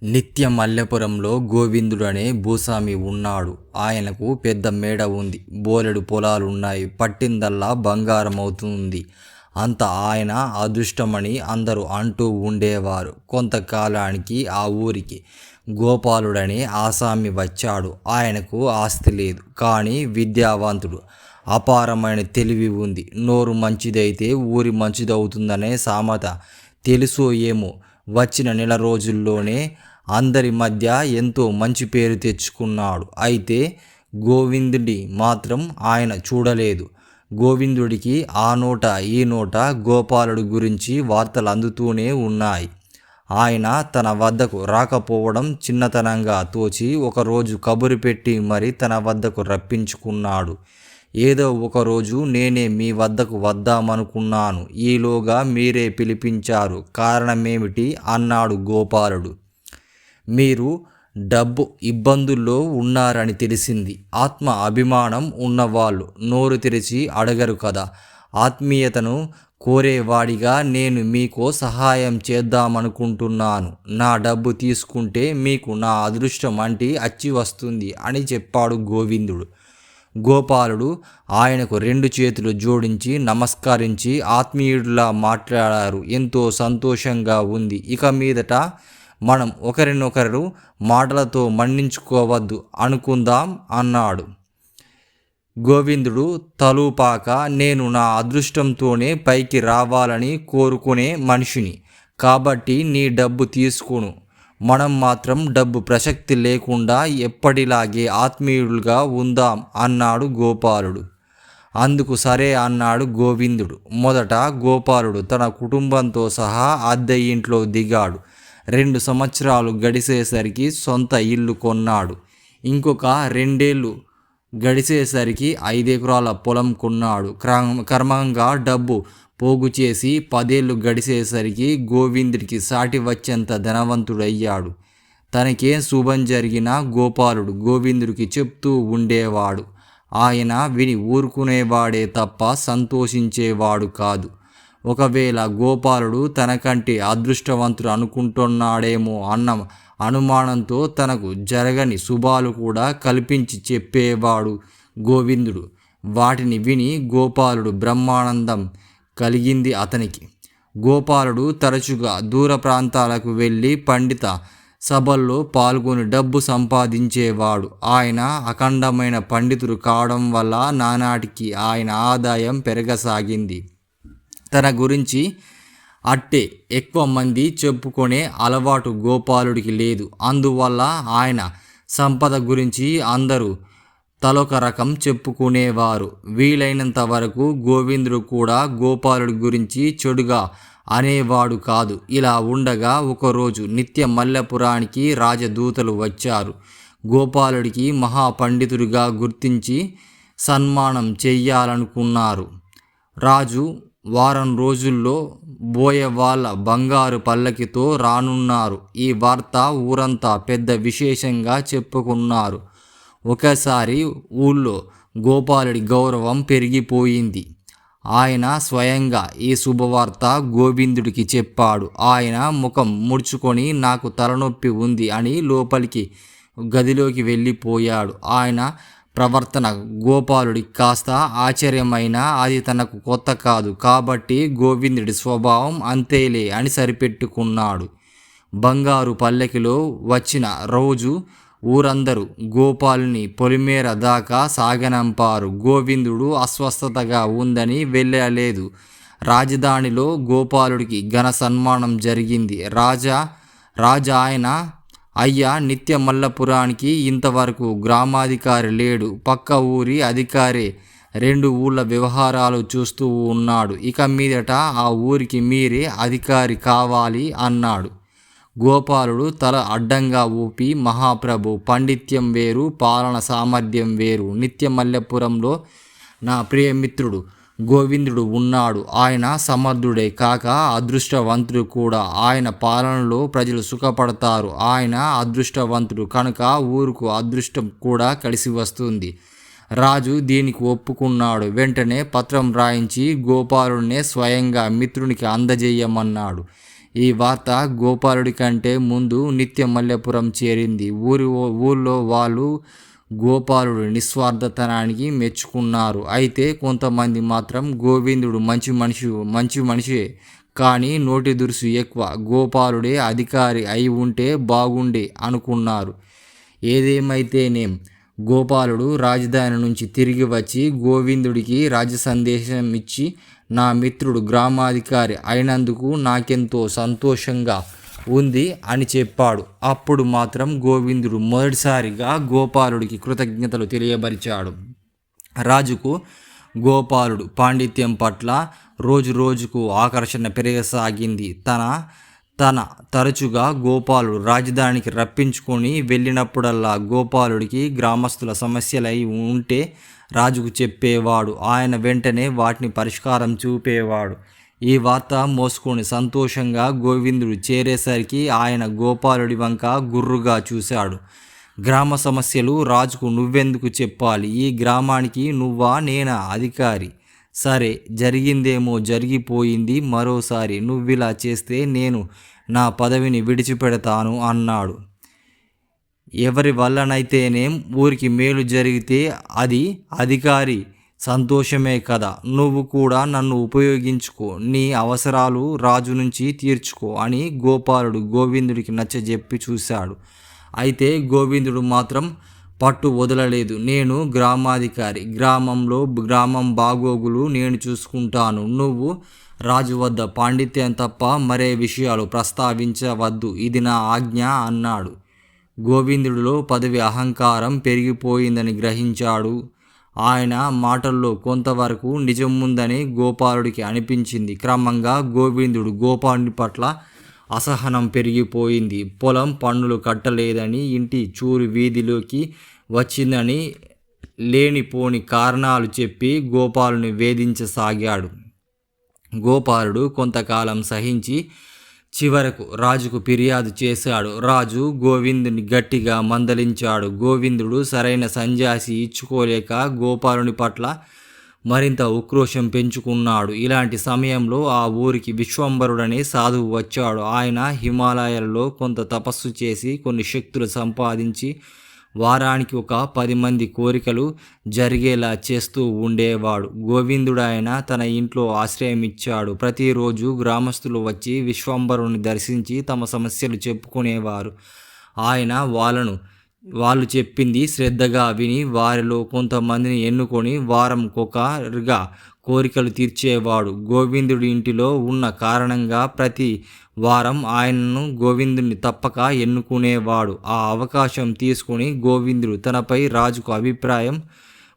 నిత్య మల్లెపురంలో గోవిందుడు అనే భూస్వామి ఉన్నాడు. ఆయనకు పెద్ద మేడ ఉంది. బోలెడు పొలాలున్నాయి. పట్టిందల్లా బంగారం అవుతుంది. అంత ఆయన అదృష్టమని అందరూ అంటూ ఉండేవారు. కొంతకాలానికి ఆ ఊరికి గోపాలుడనే ఆసామి వచ్చాడు. ఆయనకు ఆస్తి లేదు, కానీ విద్యావంతుడు. అపారమైన తెలివి ఉంది. నోరు మంచిదైతే ఊరి మంచిదవుతుందనే సామెత తెలుసో ఏమో. వచ్చిన నెల రోజుల్లోనే అందరి మధ్య ఎంతో మంచి పేరు తెచ్చుకున్నాడు. అయితే గోవిందుడి మాత్రం ఆయన చూడలేదు. గోవిందుడికి ఆ నోట ఈ నోట గోపాలుడి గురించి వార్తలు అందుతూనే ఉన్నాయి. ఆయన తన వద్దకు రాకపోవడం చిన్నతనంగా తోచి ఒకరోజు కబురు పెట్టి మరి తన వద్దకు రప్పించుకున్నాడు. ఏదో ఒకరోజు నేనే మీ వద్దకు వద్దామనుకున్నాను. ఈలోగా మీరే పిలిపించారు. కారణమేమిటి అన్నాడు గోపాలుడు. మీరు డబ్బు ఇబ్బందుల్లో ఉన్నారని తెలిసింది. ఆత్మ అభిమానం ఉన్నవాళ్ళు నోరు తెరిచి అడగరు కదా. ఆత్మీయతను కోరేవాడిగా నేను మీకు సహాయం చేద్దామనుకుంటున్నాను. నా డబ్బు తీసుకుంటే మీకు నా అదృష్టం అంటి అచ్చి వస్తుంది అని చెప్పాడు గోవిందుడు. గోపాలుడు ఆయనకు 2 చేతులు జోడించి నమస్కరించి ఆత్మీయుడిలా మాట్లాడారు. ఎంతో సంతోషంగా ఉంది. ఇక మీదట మనం ఒకరినొకరు మాటలతో మన్నించుకోవద్దు అనుకుందాం అన్నాడు. గోవిందుడు తలూపాక, నేను నా అదృష్టంతోనే పైకి రావాలని కోరుకునే మనిషిని కాబట్టి నీ డబ్బు తీసుకును. మనం మాత్రం డబ్బు ప్రసక్తి లేకుండా ఎప్పటిలాగే ఆత్మీయులుగా ఉందాం అన్నాడు గోపాలుడు. అందుకు సరే అన్నాడు గోవిందుడు. మొదట గోపాలుడు తన కుటుంబంతో సహా అద్దె ఇంట్లో దిగాడు. 2 సంవత్సరాలు గడిచేసరికి సొంత ఇల్లు కొన్నాడు. ఇంకొక 2 ఏళ్ళు గడిచేసరికి 5 ఎకరాల పొలం కొన్నాడు. క్రమంగా డబ్బు పోగు చేసి 10 ఏళ్ళు గడిచేసరికి గోవిందుడికి సాటి వచ్చేంత ధనవంతుడయ్యాడు. తనకేం శుభం జరిగినా గోపాలుడు గోవిందుడికి చెప్తూ ఉండేవాడు. ఆయన విని ఊరుకునేవాడే తప్ప సంతోషించేవాడు కాదు. ఒకవేళ గోపాలుడు తనకంటే అదృష్టవంతుడు అనుకుంటున్నాడేమో అన్న అనుమానంతో తనకు జరగని శుభాలు కూడా కల్పించి చెప్పేవాడు గోవిందుడు. వాటిని విని గోపాలుడు బ్రహ్మానందం కలిగింది అతనికి. గోపాలుడు తరచుగా దూర ప్రాంతాలకు వెళ్ళి పండిత సభల్లో పాల్గొని డబ్బు సంపాదించేవాడు. ఆయన అఖండమైన పండితుడు కావడం వల్ల నానాటికి ఆయన ఆదాయం పెరగసాగింది. తన గురించి అట్టే ఎక్కువ మంది చెప్పుకునే అలవాటు గోపాలుడికి లేదు. అందువల్ల ఆయన సంపద గురించి అందరూ తలొక రకం చెప్పుకునేవారు. వీలైనంత వరకు గోవిందుడు కూడా గోపాలుడి గురించి చెడుగా అనేవాడు కాదు. ఇలా ఉండగా ఒకరోజు నిత్య మల్లెపురానికి రాజదూతలు వచ్చారు. గోపాలుడికి మహాపండితుడిగా గుర్తించి సన్మానం చెయ్యాలనుకున్నారు. రాజు వారం రోజుల్లో బోయవాళ్ళ బంగారు పల్లకితో రానున్నారు. ఈ వార్త ఊరంతా పెద్ద విశేషంగా చెప్పుకున్నారు. ఒకసారి ఊళ్ళో గోపాలుడి గౌరవం పెరిగిపోయింది. ఆయన స్వయంగా ఈ శుభవార్త గోవిందుడికి చెప్పాడు. ఆయన ముఖం ముడుచుకొని నాకు తలనొప్పి ఉంది అని లోపలికి గదిలోకి వెళ్ళిపోయాడు. ఆయన ప్రవర్తన గోపాలుడికి కాస్త ఆశ్చర్యమైనా అది తనకు కొత్త కాదు కాబట్టి గోవిందుడి స్వభావం అంతేలే అని సరిపెట్టుకున్నాడు. బంగారు పల్లకిలో వచ్చిన రోజు ఊరందరూ గోపాలుని పొలిమేర దాకా సాగనంపారు. గోవిందుడు అస్వస్థతగా ఉందని వెళ్ళలేదు. రాజధానిలో గోపాలుడికి ఘన సన్మానం జరిగింది. రాజా ఆయన, అయ్యా, నిత్య మల్లపురానికి ఇంతవరకు గ్రామాధికారి లేడు. పక్క ఊరి అధికారే 2 ఊళ్ళ వ్యవహారాలు చూస్తూ ఉన్నాడు. ఇక మీదట ఆ ఊరికి మీరే అధికారి కావాలి అన్నాడు. గోపాలుడు తల అడ్డంగా ఊపి, మహాప్రభు, పాండిత్యం వేరు, పాలన సామర్థ్యం వేరు. నిత్య మల్లెపురంలో నా ప్రియమిత్రుడు గోవిందుడు ఉన్నాడు. ఆయన సమర్థుడే కాక అదృష్టవంతుడు కూడా. ఆయన పాలనలో ప్రజలు సుఖపడతారు. ఆయన అదృష్టవంతుడు కనుక ఊరుకు అదృష్టం కూడా కలిసి వస్తుంది. రాజు దీనికి ఒప్పుకున్నాడు. వెంటనే పత్రం రాయించి గోపాలుడినే స్వయంగా మిత్రునికి అందజేయమన్నాడు. ఈ వార్త గోపాలుడి కంటే ముందు నిత్య మల్లెపురం చేరింది. ఊళ్ళో వాళ్ళు గోపాలుడు నిస్వార్థతనానికి మెచ్చుకున్నారు. అయితే కొంతమంది మాత్రం గోవిందుడు మంచి మనిషే, కానీ నోటి దురుసు ఎక్కువ, గోపాలుడే అధికారి అయి ఉంటే బాగుండే అనుకున్నారు. ఏదేమైతేనేం గోపాలుడు రాజధాని నుంచి తిరిగి వచ్చి గోవిందుడికి రాజ్య సందేశం ఇచ్చి, నా మిత్రుడు గ్రామాధికారి అయినందుకు నాకెంతో సంతోషంగా ఉంది అని చెప్పాడు. అప్పుడు మాత్రం గోవిందుడు మొదటిసారిగా గోపాలుడికి కృతజ్ఞతలు తెలియపరిచాడు. రాజుకు గోపాలుడు పాండిత్యం పట్ల రోజు రోజుకు ఆకర్షణ పెరగసాగింది. తరచుగా గోపాలుడు రాజధానికి రప్పించుకొని వెళ్ళినప్పుడల్లా గోపాలుడికి గ్రామస్తుల సమస్యలై ఉంటే రాజుకు చెప్పేవాడు. ఆయన వెంటనే వాటిని పరిష్కారం చూపేవాడు. ఈ వార్త మోసుకొని సంతోషంగా గోవిందుడు చేరేసరికి ఆయన గోపాలుడి వంక గుర్రుగా చూశాడు. గ్రామ సమస్యలు రాజుకు నువ్వెందుకు చెప్పాలి? ఈ గ్రామానికి నువ్వా నేనా అధికారి? సరే, జరిగిందేమో జరిగిపోయింది. మరోసారి నువ్విలా చేస్తే నేను నా పదవిని విడిచిపెడతాను అన్నాడు. ఎవరి వల్లనైతేనేం ఊరికి మేలు జరిగితే అది అధికారి సంతోషమే కదా. నువ్వు కూడా నన్ను ఉపయోగించుకో, నీ అవసరాలు రాజు నుంచి తీర్చుకో అని గోపాలుడు గోవిందుడికి నచ్చజెప్పి చూశాడు. అయితే గోవిందుడు మాత్రం పట్టు వదలలేదు. నేను గ్రామాధికారి, గ్రామం బాగోగులు నేను చూసుకుంటాను. నువ్వు రాజు వద్ద పాండిత్యం తప్ప మరే విషయాలు ప్రస్తావించవద్దు, ఇది నా ఆజ్ఞ అన్నాడు. గోవిందుడిలో పదవి అహంకారం పెరిగిపోయిందని గ్రహించాడు. ఆయన మాటల్లో కొంతవరకు నిజం ఉందని గోపాలుడికి అనిపించింది. క్రమంగా గోపాలుడి పట్ల అసహనం పెరిగిపోయింది. పొలం పన్నులు కట్టలేదని, ఇంటి చూరు వీధిలోకి వచ్చిందని లేనిపోని కారణాలు చెప్పి గోపాలుని వేధించసాగాడు. గోపాలుడు కొంతకాలం సహించి చివరకు రాజుకు ఫిర్యాదు చేశాడు. రాజు గోవిందుని గట్టిగా మందలించాడు. గోవిందుడు సరైన సంజాసి ఇచ్చుకోలేక గోపాలుని పట్ల మరింత ఉక్రోషం పెంచుకున్నాడు. ఇలాంటి సమయంలో ఆ ఊరికి విశ్వంబరుడనే సాధువు వచ్చాడు. ఆయన హిమాలయాల్లో కొంత తపస్సు చేసి కొన్ని శక్తులు సంపాదించి వారానికి ఒక 10 మంది కోరికలు జరిగేలా చేస్తూ ఉండేవాడు. గోవిందుడాయన తన ఇంట్లో ఆశ్రయం ఇచ్చాడు. ప్రతిరోజు గ్రామస్తులు వచ్చి విశ్వంబరుని దర్శించి తమ సమస్యలు చెప్పుకునేవారు. ఆయన వాళ్ళు చెప్పింది శ్రద్ధగా విని వారిలో కొంతమందిని ఎన్నుకొని వారంకొకరుగా కోరికలు తీర్చేవాడు. గోవిందుడి ఇంటిలో ఉన్న కారణంగా ప్రతి వారం ఆయనను గోవిందుని తప్పక ఎన్నుకునేవాడు. ఆ అవకాశం తీసుకుని గోవిందుడు తనపై రాజుకు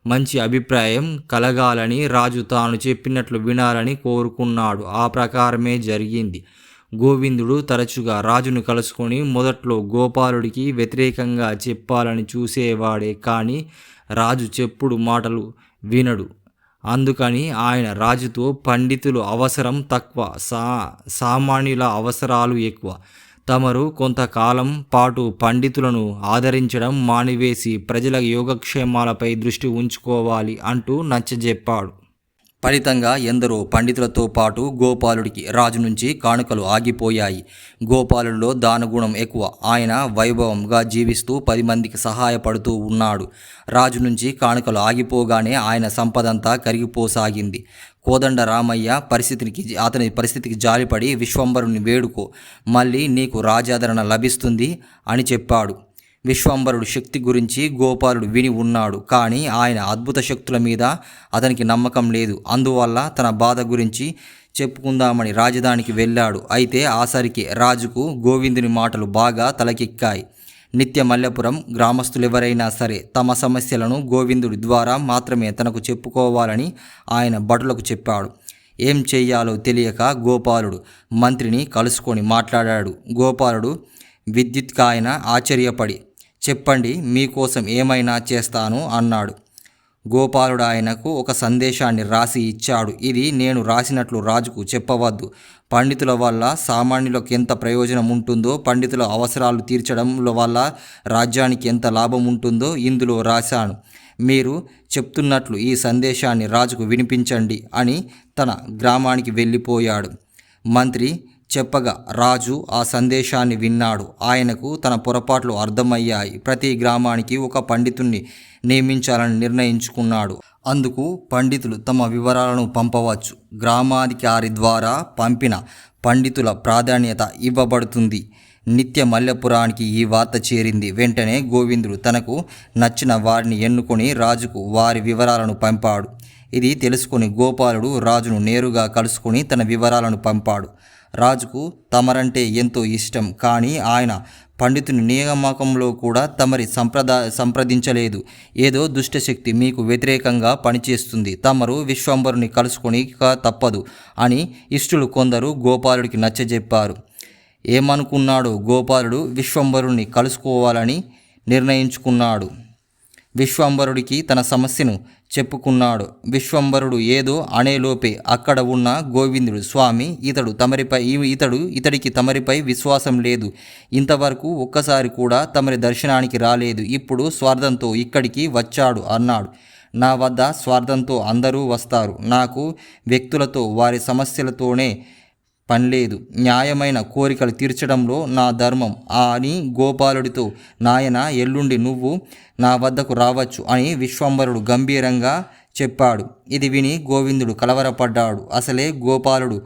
మంచి అభిప్రాయం కలగాలని, రాజు తాను చెప్పినట్లు వినాలని కోరుకున్నాడు. ఆ ప్రకారమే జరిగింది. గోవిందుడు తరచుగా రాజును కలుసుకొని మొదట్లో గోపాలుడికి వ్యతిరేకంగా చెప్పాలని చూసేవాడే, కానీ రాజు చెప్పుడు మాటలు వినడు. అందుకని ఆయన రాజుతో పండితులు అవసరం తక్కువ, సామాన్యుల అవసరాలు ఎక్కువ. తమరు కొంతకాలం పాటు పండితులను ఆదరించడం మానివేసి ప్రజల యోగక్షేమాలపై దృష్టి ఉంచుకోవాలి అంటూ నచ్చజెప్పాడు. ఫలితంగా ఎందరో పండితులతో పాటు గోపాలుడికి రాజు నుంచి కానుకలు ఆగిపోయాయి. గోపాలుడిలో దానగుణం ఎక్కువ. ఆయన వైభవంగా జీవిస్తూ 10 మందికి సహాయపడుతూ ఉన్నాడు. రాజు నుంచి కానుకలు ఆగిపోగానే ఆయన సంపదంతా కరిగిపోసాగింది. కోదండ రామయ్య అతని పరిస్థితికి జాలిపడి విశ్వంబరుని వేడుకో, మళ్ళీ నీకు రాజాదరణ లభిస్తుంది అని చెప్పాడు. విశ్వంబరుడు శక్తి గురించి గోపాలుడు విని ఉన్నాడు, కానీ ఆయన అద్భుత శక్తుల మీద అతనికి నమ్మకం లేదు. అందువల్ల తన బాధ గురించి చెప్పుకుందామని రాజధానికి వెళ్ళాడు. అయితే ఆసరికి రాజుకు గోవిందుని మాటలు బాగా తలకెక్కాయి. నిత్య మల్లెపురం గ్రామస్తులెవరైనా సరే తమ సమస్యలను గోవిందుడి ద్వారా మాత్రమే తనకు చెప్పుకోవాలని ఆయన భటులకు చెప్పాడు. ఏం చెయ్యాలో తెలియక గోపాలుడు మంత్రిని కలుసుకొని మాట్లాడాడు. గోపాలుడు విద్యుత్కాయన ఆశ్చర్యపడి, చెప్పండి, మీకోసం ఏమైనా చేస్తాను అన్నాడు. గోపాలుడు ఆయనకు ఒక సందేశాన్ని రాసి ఇచ్చాడు. ఇది నేను రాసినట్లు రాజుకు చెప్పవద్దు. పండితుల వల్ల సామాన్యులకు ఎంత ప్రయోజనం ఉంటుందో, పండితుల అవసరాలు తీర్చడం వల్ల రాజ్యానికి ఎంత లాభం ఉంటుందో ఇందులో రాశాను. మీరు చెప్తున్నట్లు ఈ సందేశాన్ని రాజుకు వినిపించండి అని తన గ్రామానికి వెళ్ళిపోయాడు. మంత్రి చెప్పగా రాజు ఆ సందేశాన్ని విన్నాడు. ఆయనకు తన పొరపాట్లు అర్థమయ్యాయి. ప్రతి గ్రామానికి ఒక పండితుణ్ణి నియమించాలని నిర్ణయించుకున్నాడు. అందుకు పండితులు తమ వివరాలను పంపవచ్చు. గ్రామాధికారి ద్వారా పంపిన పండితుల ప్రాధాన్యత ఇవ్వబడుతుంది. నిత్య మల్లెపురానికి ఈ వార్త చేరింది. వెంటనే గోవిందుడు తనకు నచ్చిన వారిని ఎన్నుకొని రాజుకు వారి వివరాలను పంపాడు. ఇది తెలుసుకుని గోపాలుడు రాజును నేరుగా కలుసుకొని తన వివరాలను పంపాడు. రాజుకు తమరంటే ఎంతో ఇష్టం. కానీ ఆయన పండితుని నియామకంలో కూడా తమరి సంప్రదించలేదు. ఏదో దుష్టశక్తి మీకు వ్యతిరేకంగా పనిచేస్తుంది. తమరు విశ్వంభరుని కలుసుకొని తప్పదు అని ఇష్టులు కొందరు గోపాలుడికి నచ్చజెప్పారు. ఏమనుకున్నాడో గోపాలుడు విశ్వంభరుని కలుసుకోవాలని నిర్ణయించుకున్నాడు. విశ్వంభరుడికి తన సమస్యను చెప్పుకున్నాడు. విశ్వంభరుడు ఏదో అనేలోపే అక్కడ ఉన్న గోవిందుడు, స్వామి, ఇతడికి తమరిపై విశ్వాసం లేదు. ఇంతవరకు ఒక్కసారి కూడా తమరి దర్శనానికి రాలేదు. ఇప్పుడు స్వార్థంతో ఇక్కడికి వచ్చాడు అన్నాడు. నా వద్ద స్వార్థంతో అందరూ వస్తారు. నాకు వ్యక్తులతో వారి సమస్యలతోనే పనిలేదు. న్యాయమైన కోరికలు తీర్చడంలో నా ధర్మం అని గోపాలుడితో, నాయన, ఎల్లుండి నువ్వు నా వద్దకు రావచ్చు అని విశ్వంభరుడు గంభీరంగా చెప్పాడు. ఇది విని గోవిందుడు కలవరపడ్డాడు. అసలే గోపాలుడు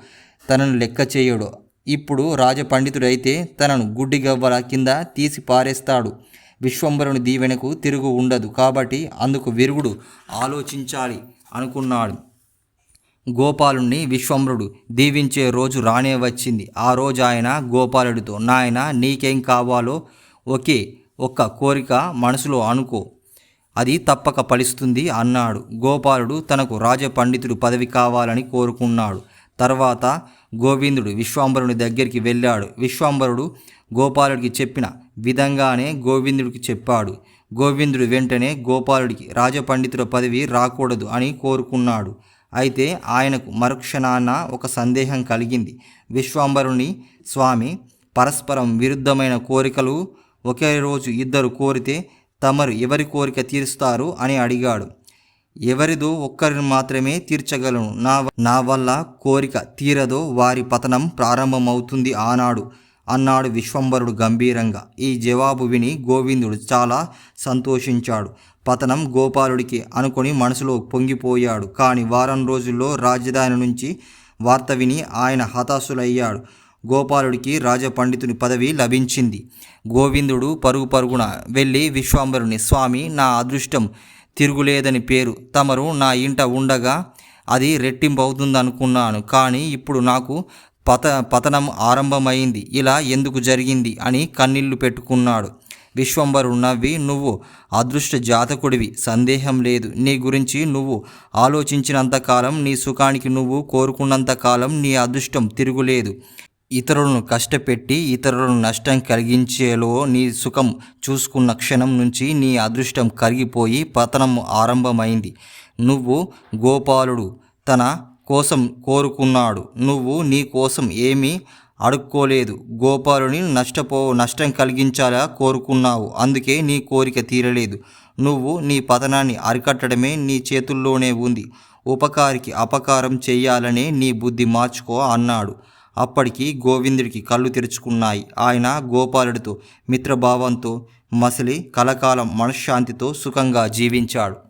తనను లెక్క చేయడు. ఇప్పుడు రాజపండితుడైతే తనను గుడ్డిగవ్వల కింద తీసి పారేస్తాడు. విశ్వంభరుని దీవెనకు తిరుగు ఉండదు. కాబట్టి అందుకు విరుగుడు ఆలోచించాలి అనుకున్నాడు. గోపాలుణ్ణి విశ్వంభరుడు దీవించే రోజు రానే వచ్చింది. ఆ రోజు ఆయన గోపాలుడితో, నాయన, నీకేం కావాలో ఒక్క కోరిక మనసులో అనుకో, అది తప్పక ఫలిస్తుంది అన్నాడు. గోపాలుడు తనకు రాజపండితుడు పదవి కావాలని కోరుకున్నాడు. తర్వాత గోవిందుడు విశ్వంభరుని దగ్గరికి వెళ్ళాడు. విశ్వంభరుడు గోపాలుడికి చెప్పిన విధంగానే గోవిందుడికి చెప్పాడు. గోవిందుడు వెంటనే గోపాలుడికి రాజపండితుల పదవి రాకూడదు అని కోరుకున్నాడు. అయితే ఆయనకు మరుక్షణాన ఒక సందేహం కలిగింది. విశ్వంభరుని, స్వామి, పరస్పరం విరుద్ధమైన కోరికలు ఒకే రోజు ఇద్దరు కోరితే తమరు ఎవరి కోరిక తీరుస్తారు అని అడిగాడు. ఎవరిదో ఒక్కరిని మాత్రమే తీర్చగలను. నా వల్ల కోరిక తీరదో వారి పతనం ప్రారంభమవుతుంది అన్నాడు విశ్వంభరుడు గంభీరంగా. ఈ జవాబు విని గోవిందుడు చాలా సంతోషించాడు. పతనం గోపాలుడికి అనుకొని మనసులో పొంగిపోయాడు. కానీ వారం రోజుల్లో రాజధాని నుంచి వార్త విని ఆయన హతాశులయ్యాడు. గోపాలుడికి రాజపండితుని పదవి లభించింది. గోవిందుడు పరుగున వెళ్ళి విశ్వంభరుని, స్వామి, నా అదృష్టం తిరుగులేదని పేరు. తమరు నా ఇంట ఉండగా అది రెట్టింపు అవుతుందనుకున్నాను. కానీ ఇప్పుడు నాకు పతనం ఆరంభమైంది. ఇలా ఎందుకు జరిగింది అని కన్నీళ్లు పెట్టుకున్నాడు. విశ్వంభరుడు నవ్వి, నువ్వు అదృష్ట జాతకుడివి, సందేహం లేదు. నీ గురించి నువ్వు ఆలోచించినంతకాలం, నీ సుఖానికి నువ్వు కోరుకున్నంతకాలం నీ అదృష్టం తిరుగులేదు. ఇతరులను కష్టపెట్టి ఇతరులను నష్టం కలిగించేలో నీ సుఖం చూసుకున్న క్షణం నుంచి నీ అదృష్టం కరిగిపోయి పతనం ఆరంభమైంది. నువ్వు గోపాలుడు తన కోసం కోరుకున్నాడు. నువ్వు నీ కోసం ఏమీ అడుక్కోలేదు. గోపాలుని నష్టం కలిగించాలా కోరుకున్నావు. అందుకే నీ కోరిక తీరలేదు. నువ్వు నీ పతనాన్ని అరికట్టడమే నీ చేతుల్లోనే ఉంది. ఉపకారికి అపకారం చెయ్యాలనే నీ బుద్ధి మార్చుకో అన్నాడు. అప్పటికి గోవిందుడికి కళ్ళు తెరుచుకున్నాయి. ఆయన గోపాలుడితో మిత్రభావంతో మసలి కలకాలం మనశ్శాంతితో సుఖంగా జీవించాడు.